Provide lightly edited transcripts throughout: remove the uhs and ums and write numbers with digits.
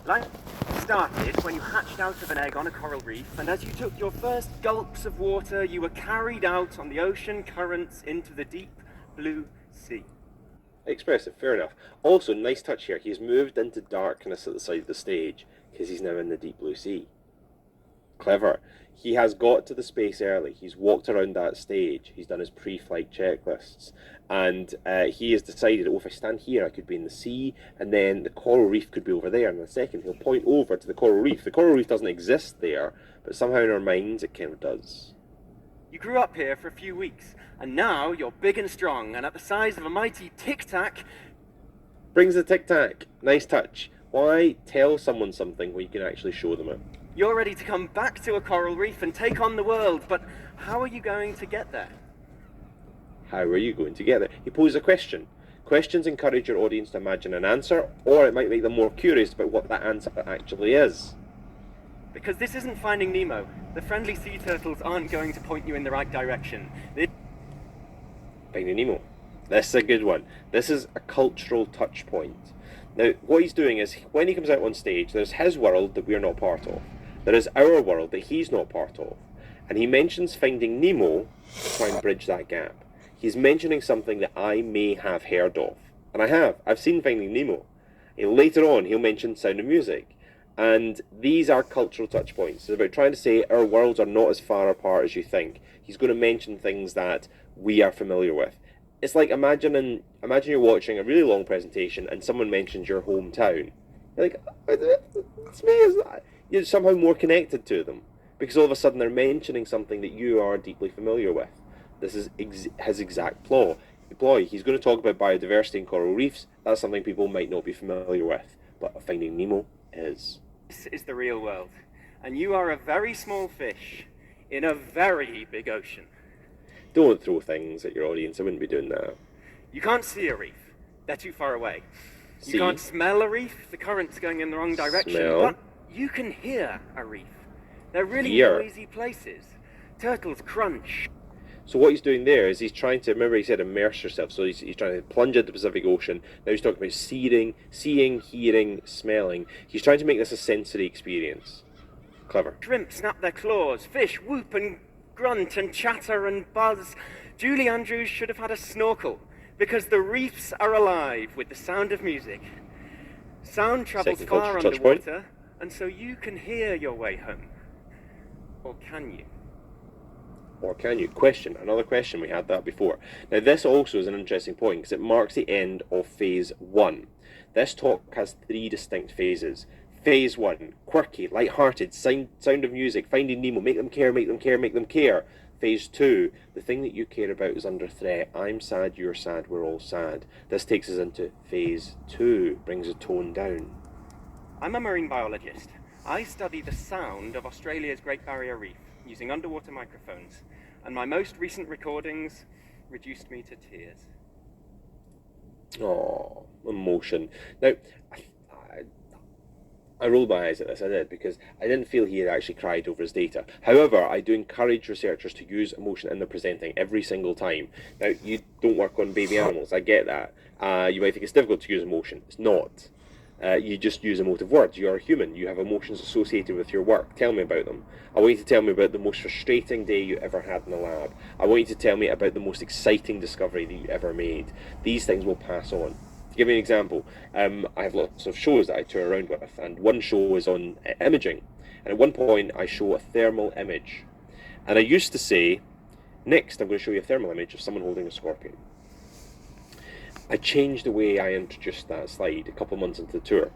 Life started when you hatched out of an egg on a coral reef, and as you took your first gulps of water, you were carried out on the ocean currents into the deep blue sea. Expressive, fair enough. Also, nice touch here. He's moved into darkness at the side of the stage because he's now in the deep blue sea. Clever. He has got to the space early. He's walked around that stage. He's done his pre-flight checklists. And he has decided, oh, if I stand here, I could be in the sea, and then the coral reef could be over there. And in a second, he'll point over to the coral reef. The coral reef doesn't exist there, but somehow in our minds, it kind of does. You grew up here for a few weeks, and now you're big and strong, and at the size of a mighty tic-tac. Brings the tic-tac. Nice touch. Why tell someone something when you can actually show them it? You're ready to come back to a coral reef and take on the world, but how are you going to get there? How are you going to get there? He poses a question. Questions encourage your audience to imagine an answer, or it might make them more curious about what that answer actually is. Because this isn't Finding Nemo. The friendly sea turtles aren't going to point you in the right direction. Finding Nemo. This is a good one. This is a cultural touch point. Now, what he's doing is, when he comes out on stage, there's his world that we're not part of. There is our world that he's not part of. And he mentions Finding Nemo to try and bridge that gap. He's mentioning something that I may have heard of. And I have. I've seen Finding Nemo. Later on, he'll mention Sound of Music. And these are cultural touch points. It's about trying to say our worlds are not as far apart as you think. He's going to mention things that we are familiar with. It's like imagine you're watching a really long presentation and someone mentions your hometown. You're like, it's me. You're somehow more connected to them because all of a sudden they're mentioning something that you are deeply familiar with. This is his exact ploy. He's going to talk about biodiversity in coral reefs. That's something people might not be familiar with, but Finding Nemo is. This is the real world, and you are a very small fish in a very big ocean. Don't throw things at your audience. I wouldn't be doing that. You can't see a reef. They're too far away. See? You can't smell a reef. The current's going in the wrong direction. Smell. But you can hear a reef. They're really Hear. noisy places. Turtles crunch. So what he's doing there is he's trying to, remember he said immerse yourself, so he's trying to plunge into the Pacific Ocean. Now he's talking about seeing, hearing, smelling. He's trying to make this a sensory experience. Clever. Shrimp snap their claws. Fish whoop and grunt and chatter and buzz. Julie Andrews should have had a snorkel, because the reefs are alive with the sound of music. Sound travels Second far cultural touch point. underwater, and so you can hear your way home. Or can you? Or can you? Question. Another question. We had that before. Now this also is an interesting point because it marks the end of phase 1. This talk has 3 distinct phases. Phase 1, quirky, light-hearted, sound of music, Finding Nemo, make them care, make them care, make them care. Phase 2, the thing that you care about is under threat. I'm sad, you're sad, we're all sad. This takes us into phase 2, brings the tone down. I'm a marine biologist. I study the sound of Australia's Great Barrier Reef using underwater microphones, and my most recent recordings reduced me to tears. Oh, emotion. Now, I rolled my eyes at this, I did, because I didn't feel he had actually cried over his data. However, I do encourage researchers to use emotion in their presenting every single time. Now, you don't work on baby animals, I get that. You might think it's difficult to use emotion. It's not. You just use emotive words. You are human. You have emotions associated with your work. Tell me about them. I want you to tell me about the most frustrating day you ever had in the lab. I want you to tell me about the most exciting discovery that you ever made. These things will pass on. To give you an example, I have lots of shows that I tour around with, and one show is on imaging. And at one point, I show a thermal image. And I used to say, next I'm going to show you a thermal image of someone holding a scorpion. I changed the way I introduced that slide a couple of months into the tour.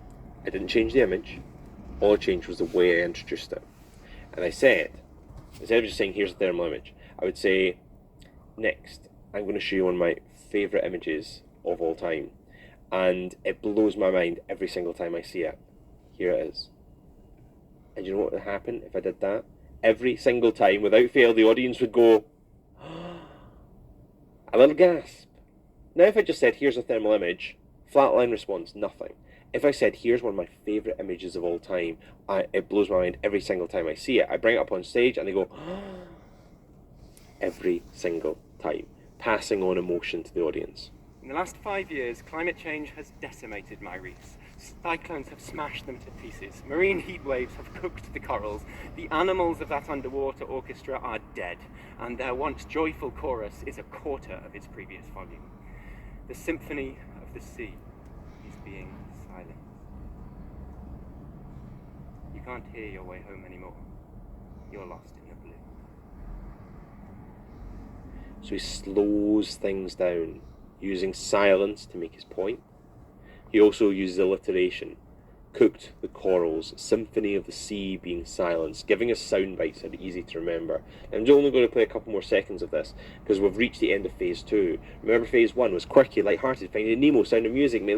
I didn't change the image. All I changed was the way I introduced it. And I said, instead of just saying, here's a thermal image, I would say, next, I'm going to show you one of my favourite images of all time. And it blows my mind every single time I see it. Here it is. And you know what would happen if I did that? Every single time, without fail, the audience would go, a little gasp. Now if I just said, here's a thermal image, flatline response, nothing. If I said, here's one of my favourite images of all time, it blows my mind every single time I see it. I bring it up on stage and they go, every single time, passing on emotion to the audience. In the last 5 years, climate change has decimated my reefs. Cyclones have smashed them to pieces. Marine heat waves have cooked the corals. The animals of that underwater orchestra are dead, and their once joyful chorus is a quarter of its previous volume. The symphony of the sea is being silenced. You can't hear your way home anymore. You're lost in the blue. So he slows things down, using silence to make his point. He also uses alliteration, cooked the corals, symphony of the sea being silenced, giving us sound bites that are easy to remember. And I'm only going to play a couple more seconds of this, because we've reached the end of phase 2. Remember phase 1 was quirky, light-hearted, Finding Nemo, Sound of Music,